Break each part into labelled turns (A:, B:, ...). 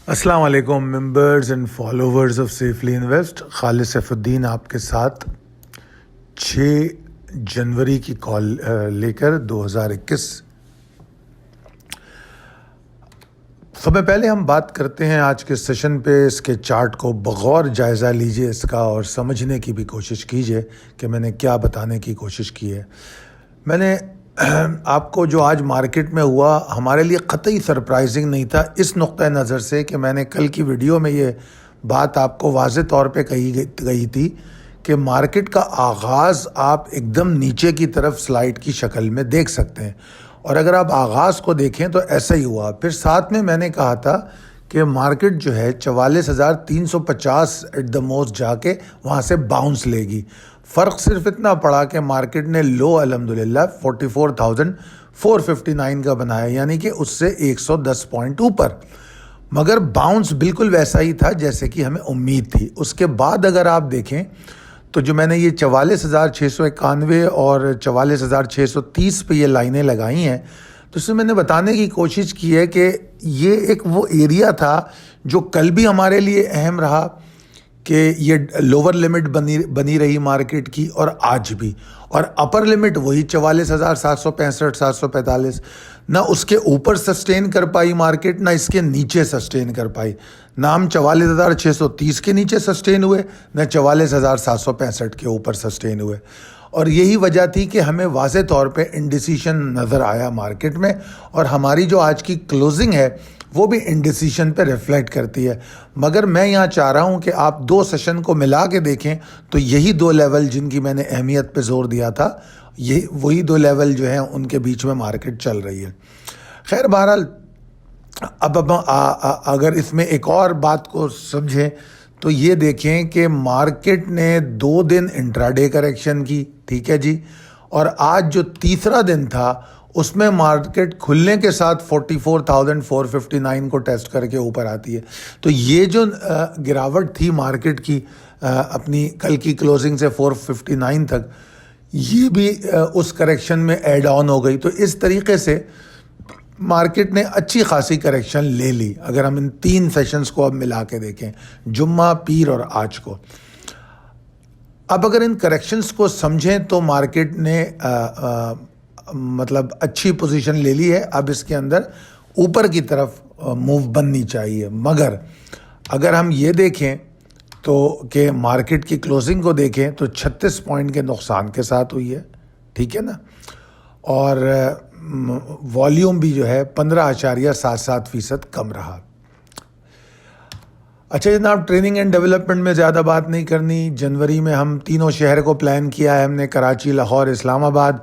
A: السلام علیکم members and followers of safely invest. Khalid Saif Uddin آپ کے ساتھ 6 جنوری کی کال لے کر 2021. سب سے پہلے ہم بات کرتے ہیں آج کے سیشن پہ. اس کے چارٹ کو بغور جائزہ لیجئے اس کا اور سمجھنے کی بھی کوشش کیجئے کہ میں نے کیا بتانے کی کوشش کی ہے. میں نے آپ کو جو آج مارکیٹ میں ہوا ہمارے لیے قطعی سرپرائزنگ نہیں تھا اس نقطہ نظر سے کہ میں نے کل کی ویڈیو میں یہ بات آپ کو واضح طور پہ کہی تھی کہ مارکیٹ کا آغاز آپ ایک دم نیچے کی طرف سلائڈ کی شکل میں دیکھ سکتے ہیں, اور اگر آپ آغاز کو دیکھیں تو ایسا ہی ہوا. پھر ساتھ میں نے کہا تھا کہ مارکیٹ جو ہے 44,350 ایٹ دا موسٹ جا کے وہاں سے باؤنس لے گی. فرق صرف اتنا پڑا کہ مارکیٹ نے لو الحمدللہ 44,459 کا بنایا, یعنی کہ اس سے 110 پوائنٹ اوپر, مگر باؤنس بالکل ویسا ہی تھا جیسے کہ ہمیں امید تھی. اس کے بعد اگر آپ دیکھیں تو جو میں نے یہ 44,691 اور 44,630 پہ یہ لائنیں لگائی ہیں, تو اس میں میں نے بتانے کی کوشش کی ہے کہ یہ ایک وہ ایریا تھا جو کل بھی ہمارے لیے اہم رہا کہ یہ لوور لمٹ بنی رہی مارکیٹ کی, اور آج بھی, اور اپر لمٹ وہی 44,765 745. نہ اس کے اوپر سسٹین کر پائی مارکیٹ, نہ اس کے نیچے سسٹین کر پائی. نہ ہم 44,630 کے نیچے سسٹین ہوئے, نہ 44,765 کے اوپر سسٹین ہوئے. اور یہی وجہ تھی کہ ہمیں واضح طور پہ انڈیسیشن نظر آیا مارکیٹ میں, اور ہماری جو آج کی کلوزنگ ہے وہ بھی انڈیسیشن پہ ریفلیکٹ کرتی ہے. مگر میں یہاں چاہ رہا ہوں کہ آپ 2 سیشن کو ملا کے دیکھیں تو یہی 2 لیول جن کی میں نے اہمیت پہ زور دیا تھا, یہ وہی 2 لیول جو ہیں ان کے بیچ میں مارکیٹ چل رہی ہے. خیر بہرحال اب اگر اس میں ایک اور بات کو سمجھیں تو یہ دیکھیں کہ مارکیٹ نے 2 دن انٹراڈے کریکشن کی, ٹھیک ہے جی, اور آج جو تیسرا دن تھا اس میں مارکیٹ کھلنے کے ساتھ 44,459 کو ٹیسٹ کر کے اوپر آتی ہے. تو یہ جو گراوٹ تھی مارکیٹ کی اپنی کل کی کلوزنگ سے 459 تک, یہ بھی اس کریکشن میں ایڈ آن ہو گئی. تو اس طریقے سے مارکیٹ نے اچھی خاصی کریکشن لے لی اگر ہم ان 3 سیشنز کو اب ملا کے دیکھیں, جمعہ, پیر اور آج کو. اب اگر ان کریکشنز کو سمجھیں تو مارکیٹ نے مطلب اچھی پوزیشن لے لی ہے. اب اس کے اندر اوپر کی طرف موو بننی چاہیے. مگر اگر ہم یہ دیکھیں تو کہ مارکیٹ کی کلوزنگ کو دیکھیں تو 36 پوائنٹ کے نقصان کے ساتھ ہوئی ہے, ٹھیک ہے نا, اور والیوم بھی جو ہے 15.77% کم رہا. اچھا جناب, ٹریننگ اینڈ ڈیولپمنٹ میں زیادہ بات نہیں کرنی. جنوری میں ہم 3 شہر کو پلان کیا ہے ہم نے, کراچی, لاہور, اسلام آباد.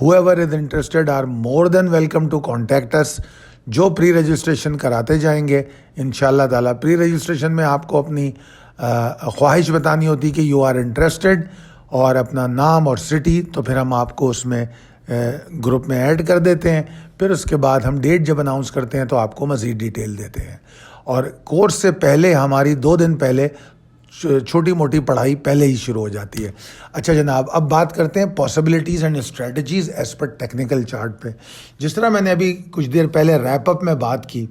A: whoever is interested are more than welcome to contact us. جو پری رجسٹریشن کراتے جائیں گے انشاءاللہ تعالیٰ. پری رجسٹریشن میں آپ کو اپنی خواہش بتانی ہوتی کہ یو آر انٹرسٹڈ اور اپنا نام اور سٹی, تو پھر ہم آپ کو اس میں گروپ میں ایڈ کر دیتے ہیں. پھر اس کے بعد ہم ڈیٹ جب اناؤنس کرتے ہیں تو آپ کو مزید ڈیٹیل دیتے ہیں. اور کورس سے پہلے ہماری 2 دن پہلے چھوٹی موٹی پڑھائی پہلے ہی شروع ہو جاتی ہے. اچھا جناب, اب بات کرتے ہیں possibilities and strategies as per technical chart پہ. جس طرح میں نے ابھی کچھ دیر پہلے ریپ اپ میں بات کی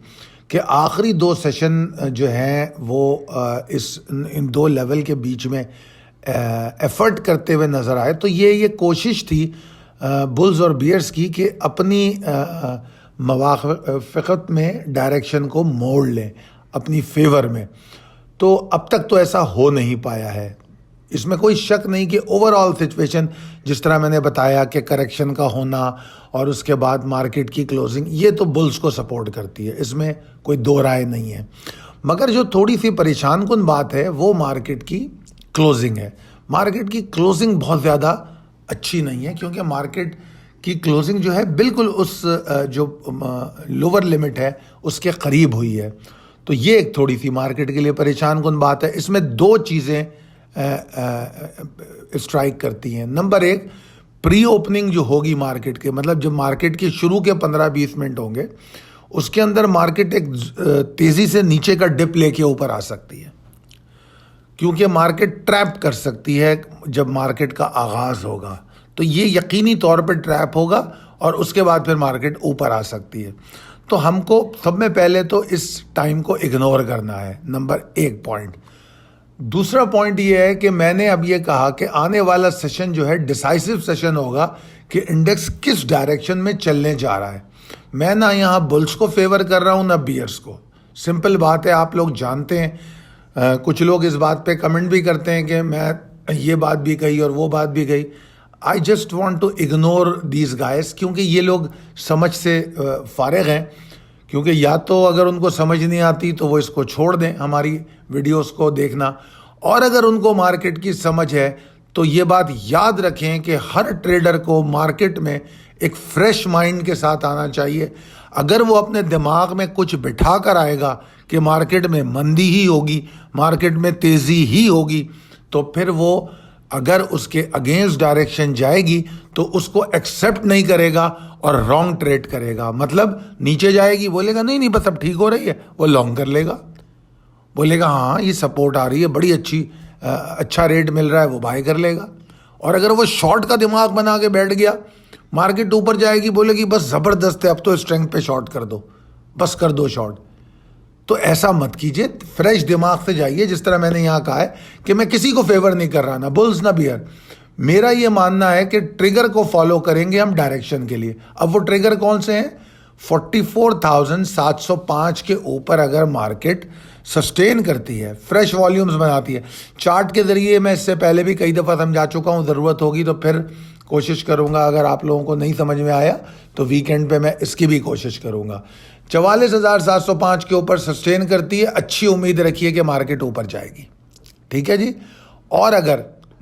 A: کہ آخری 2 سیشن جو ہیں وہ ان 2 لیول کے بیچ میں ایفرٹ کرتے ہوئے نظر آئے, تو یہ کوشش تھی بلز اور بیئرز کی کہ اپنی موافقت میں ڈائریکشن کو موڑ لیں اپنی فیور میں. تو اب تک تو ایسا ہو نہیں پایا ہے. اس میں کوئی شک نہیں کہ اوور آل سچویشن جس طرح میں نے بتایا کہ کریکشن کا ہونا اور اس کے بعد مارکیٹ کی کلوزنگ, یہ تو بلز کو سپورٹ کرتی ہے, اس میں کوئی 2 رائے نہیں ہے. مگر جو تھوڑی سی پریشان کن بات ہے وہ مارکیٹ کی کلوزنگ ہے. مارکیٹ کی کلوزنگ بہت زیادہ اچھی نہیں ہے کیونکہ مارکیٹ کی کلوزنگ جو ہے بالکل اس جو لوور لمٹ ہے اس کے قریب ہوئی ہے. تو یہ ایک تھوڑی سی مارکیٹ کے لیے پریشان کن بات ہے. اس میں 2 چیزیں اسٹرائک کرتی ہیں. نمبر 1, پری اوپننگ جو ہوگی مارکیٹ کے, مطلب جب مارکیٹ کے شروع کے 15-20 منٹ ہوں گے اس کے اندر مارکیٹ ایک تیزی سے نیچے کا ڈپ لے کے اوپر آ سکتی ہے. کیونکہ مارکیٹ ٹریپ کر سکتی ہے جب مارکیٹ کا آغاز ہوگا، تو یہ یقینی طور پہ ٹریپ ہوگا اور اس کے بعد پھر مارکیٹ اوپر آ سکتی ہے. تو ہم کو سب میں پہلے تو اس ٹائم کو اگنور کرنا ہے، نمبر 1 پوائنٹ. دوسرا پوائنٹ یہ ہے کہ میں نے اب یہ کہا کہ آنے والا سیشن جو ہے ڈیسائسو سیشن ہوگا کہ انڈیکس کس ڈائریکشن میں چلنے جا رہا ہے. میں نہ یہاں بلز کو فیور کر رہا ہوں نہ بیئرس کو. سمپل بات ہے، آپ لوگ جانتے ہیں. کچھ لوگ اس بات پہ کمنٹ بھی کرتے ہیں کہ میں یہ بات بھی کہی اور وہ بات بھی کہی. I just want to ignore these guys, کیونکہ یہ لوگ سمجھ سے فارغ ہیں. کیونکہ یا تو اگر ان کو سمجھ نہیں آتی تو وہ اس کو چھوڑ دیں ہماری ویڈیوز کو دیکھنا، اور اگر ان کو مارکیٹ کی سمجھ ہے تو یہ بات یاد رکھیں کہ ہر ٹریڈر کو مارکیٹ میں ایک فریش مائنڈ کے ساتھ آنا چاہیے. اگر وہ اپنے دماغ میں کچھ بٹھا کر آئے گا کہ مارکیٹ میں مندی ہی ہوگی، مارکیٹ میں تیزی ہی ہوگی، تو پھر وہ اگر اس کے اگینسٹ ڈائریکشن جائے گی تو اس کو ایکسیپٹ نہیں کرے گا اور رانگ ٹریڈ کرے گا. مطلب نیچے جائے گی، بولے گا نہیں بس اب ٹھیک ہو رہی ہے، وہ لانگ کر لے گا. بولے گا ہاں یہ سپورٹ آ رہی ہے، بڑی اچھا ریٹ مل رہا ہے، وہ بائی کر لے گا. اور اگر وہ شارٹ کا دماغ بنا کے بیٹھ گیا، مارکیٹ اوپر جائے گی، بولے گی بس زبردست ہے، اب تو اسٹرینگ پہ شارٹ کر دو، بس کر دو شارٹ. تو ایسا مت کیجیے، فریش دماغ سے جائیے. جس طرح میں نے یہاں کہا ہے کہ میں کسی کو فیور نہیں کر رہا، نہ بلز نہ بیئر. میرا یہ ماننا ہے کہ ٹریگر کو فالو کریں گے ہم ڈائریکشن کے لیے. اب وہ ٹریگر کون سے ہیں؟ 44,705 کے اوپر اگر مارکیٹ سسٹین کرتی ہے، فریش والیومز بناتی ہے. چارٹ کے ذریعے میں اس سے پہلے بھی کئی دفعہ سمجھا چکا ہوں، ضرورت ہوگی تو پھر کوشش کروں گا. اگر آپ لوگوں کو نہیں سمجھ میں آیا تو ویکینڈ پہ میں اس کی بھی کوشش کروں گا. 44,705 کے اوپر سسٹین کرتی ہے، اچھی امید رکھیے کہ مارکیٹ اوپر جائے گی. ٹھیک ہے جی. اور اگر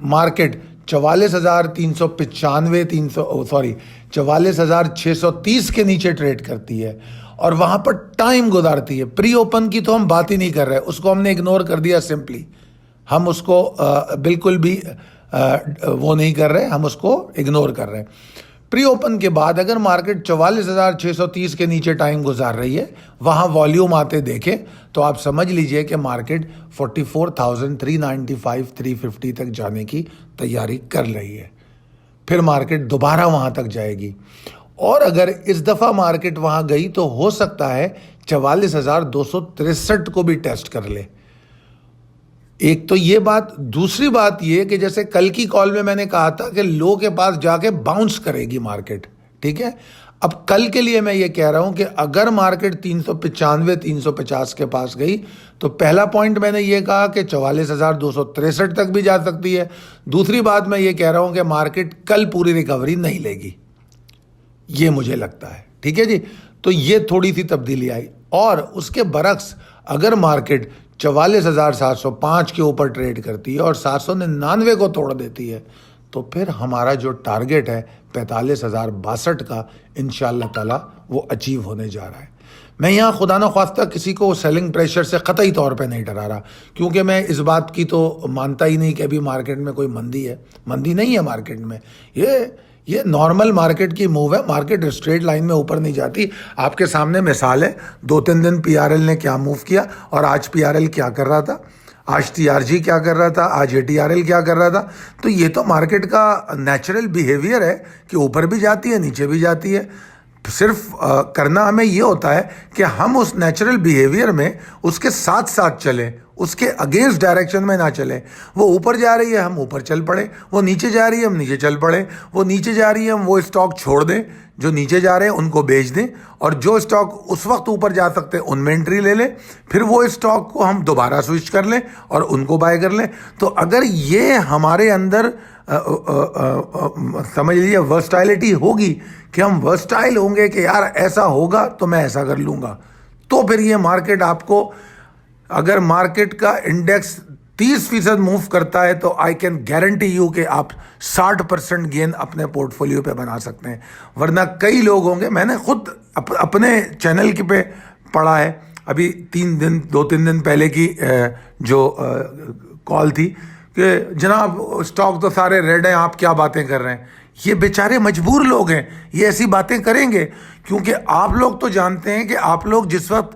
A: مارکیٹ 44,630 کے نیچے ٹریڈ کرتی ہے اور وہاں پر ٹائم گزارتی ہے، پری اوپن کی تو ہم بات ہی نہیں کر رہے، اس کو ہم نے اگنور کر دیا سمپلی. ہم اس کو بالکل بھی وہ نہیں کر رہے، ہم اس کو اگنور کر رہے ہیں. پری اوپن کے بعد اگر مارکیٹ 44,630 کے نیچے ٹائم گزار رہی ہے، وہاں والیوم آتے دیکھیں تو آپ سمجھ لیجئے کہ مارکیٹ 44,395 350 تک جانے کی تیاری کر رہی ہے. پھر مارکیٹ دوبارہ وہاں تک جائے گی. اور اگر اس دفعہ مارکیٹ وہاں گئی تو ہو سکتا ہے 44,263 کو بھی ٹیسٹ کر لے. ایک تو یہ بات. دوسری بات یہ کہ جیسے کل کی کال میں میں نے کہا تھا کہ لو کے پاس جا کے باؤنس کرے گی مارکیٹ. ٹھیک ہے. اب کل کے لیے میں یہ کہہ رہا ہوں کہ اگر مارکیٹ 395 350 کے پاس گئی تو پہلا پوائنٹ میں نے یہ کہا کہ 44,263 تک بھی جا سکتی ہے. دوسری بات میں یہ کہہ رہا ہوں کہ مارکیٹ کل پوری ریکوری نہیں لے گی، یہ مجھے لگتا ہے. ٹھیک ہے جی. تو یہ تھوڑی سی تبدیلی آئی. اور اس کے برعکس اگر مارکیٹ 44,705 کے اوپر ٹریڈ کرتی ہے اور 799 کو توڑ دیتی ہے تو پھر ہمارا جو ٹارگٹ ہے 45,062 کا انشاءاللہ تعالی وہ اچیو ہونے جا رہا ہے. میں یہاں خدا نخواستہ کسی کو سیلنگ پریشر سے قطعی طور پہ نہیں ڈرا رہا، کیونکہ میں اس بات کی تو مانتا ہی نہیں کہ ابھی مارکیٹ میں کوئی مندی ہے. مندی نہیں ہے مارکیٹ میں. یہ نارمل مارکیٹ کی موو ہے. مارکیٹ اسٹریٹ لائن میں اوپر نہیں جاتی. آپ کے سامنے مثال ہے، 2-3 دن پی آر ایل نے کیا موو کیا اور آج پی آر ایل کیا کر رہا تھا، آج ٹی آر جی کیا کر رہا تھا، آج اے ٹی آر ایل کیا کر رہا تھا. تو یہ تو مارکیٹ کا نیچرل بیہیویئر ہے کہ اوپر بھی جاتی ہے نیچے بھی جاتی ہے. صرف کرنا ہمیں یہ ہوتا ہے کہ ہم اس نیچرل بیہیویئر میں اس کے ساتھ ساتھ چلیں، اس کے اگینسٹ ڈائریکشن میں نہ چلیں. وہ اوپر جا رہی ہے ہم اوپر چل پڑیں، وہ نیچے جا رہی ہے ہم نیچے چل پڑیں. وہ نیچے جا رہی ہے ہم وہ اسٹاک چھوڑ دیں جو نیچے جا رہے ہیں، ان کو بیچ دیں، اور جو اسٹاک اس وقت اوپر جا سکتے ہیں ان میں انٹری لے لیں. پھر وہ اسٹاک کو ہم دوبارہ سوئچ کر لیں اور ان کو بائی کر لیں. تو اگر یہ ہمارے اندر سمجھ لیجیے ورسٹائلٹی ہوگی کہ ہم ورسٹائل ہوں گے کہ یار ایسا ہوگا تو میں ایسا کر لوں گا، تو پھر یہ مارکیٹ آپ کو، اگر مارکیٹ کا انڈیکس 30% موو کرتا ہے تو آئی کین گارنٹی یو کہ آپ 60% گین اپنے پورٹ فولیو پہ بنا سکتے ہیں. ورنہ کئی لوگ ہوں گے، میں نے خود اپنے چینل کے پہ پڑھا ہے ابھی 2-3 دن پہلے کی جو کال تھی کہ جناب اسٹاک تو سارے ریڈ ہیں، آپ کیا باتیں کر رہے ہیں. یہ بیچارے مجبور لوگ ہیں، یہ ایسی باتیں کریں گے کیونکہ آپ لوگ تو جانتے ہیں کہ آپ لوگ جس وقت